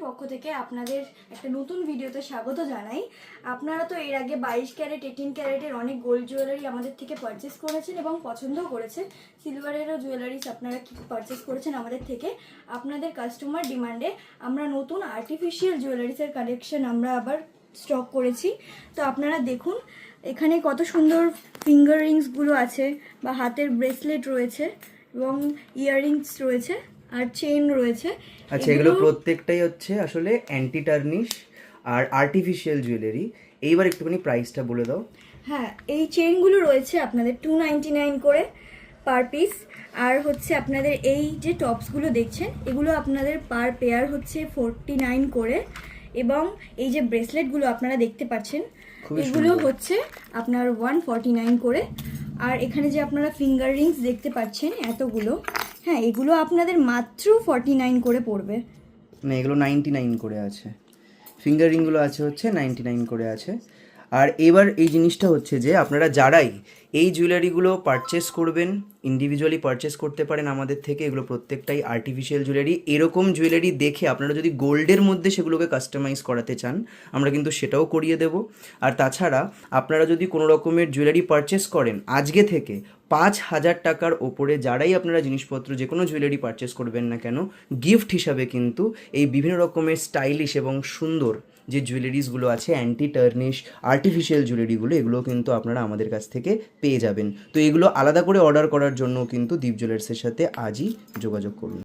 পক্ষ থেকে আপনাদের একটা নতুন ভিডিওতে স্বাগত জানাই। আপনারা তো এর আগে 22 ক্যারেট 18 ক্যারেটের অনেক গোল্ড জুয়েলারি আমাদের থেকে পারচেস করেছেন এবং পছন্দও করেছেন। সিলভারেরও জুয়েলারিস আপনারা পারচেস করেছেন আমাদের থেকে। আপনাদের কাস্টমার ডিমান্ডে আমরা নতুন আর্টিফিশিয়াল জুয়েলারিসের কালেকশন আমরা আবার স্টক করেছি। তো আপনারা দেখুন এখানে কত সুন্দর ফিঙ্গার রিংসগুলো আছে বা হাতের ব্রেসলেট রয়েছে এবং ইয়াররিংস রয়েছে আর চেন রয়েছে। আচ্ছা, এগুলো প্রত্যেকটাই হচ্ছে আসলে অ্যান্টি টার্নিশ আর আর্টিফিশিয়াল জুয়েলারি। এইবার একটুখানি প্রাইসটা বলে দাও। হ্যাঁ, এই চেনগুলো রয়েছে আপনাদের 299 করে পার পিস। আর হচ্ছে আপনাদের এই যে টপসগুলো দেখছেন এগুলো আপনাদের পার পেয়ার হচ্ছে 49 করে। এবং এই যে ব্রেসলেটগুলো আপনারা দেখতে পাচ্ছেন এগুলো হচ্ছে আপনার 149 করে। আর এখানে যে আপনারা ফিঙ্গার রিংস দেখতে পাচ্ছেন এতগুলো, হ্যাঁ এগুলো আপনাদের মাত্র 49 করে পড়বে। না, এগুলো 99 করে আছে। ফিঙ্গার রিংগুলো আছে হচ্ছে 99 করে আছে। আর এবার এই জিনিসটা হচ্ছে যে আপনারা যারাই এই জুয়েলারিগুলো পারচেস করবেন, ইন্ডিভিজুয়ালি পারচেস করতে পারেন আমাদের থেকে। এগুলো প্রত্যেকটাই আর্টিফিশিয়াল জুয়েলারি। এরকম জুয়েলারি দেখে আপনারা যদি গোল্ডের মধ্যে সেগুলোকে কাস্টমাইজ করাতে চান আমরা কিন্তু সেটাও করিয়ে দেব। আর তাছাড়া আপনারা যদি কোনো রকমের জুয়েলারি পারচেস করেন আজকে থেকে 5,000 টাকার ওপরে যারাই আপনারা জিনিসপত্র যে কোনো জুয়েলারি পারচেস করবেন না কেন, গিফট হিসাবে কিন্তু এই বিভিন্ন রকমের স্টাইলিশ এবং সুন্দর যে জুয়েলারিসগুলো আছে অ্যান্টি টার্নিশ আর্টিফিশিয়াল জুয়েলারিগুলো, এগুলো কিন্তু আপনারা আমাদের কাছ থেকে পেয়ে যাবেন। তো এগুলো আলাদা করে অর্ডার করার জন্য কিন্তু দীপ জুয়েলার্সের সাথে আজই যোগাযোগ করুন।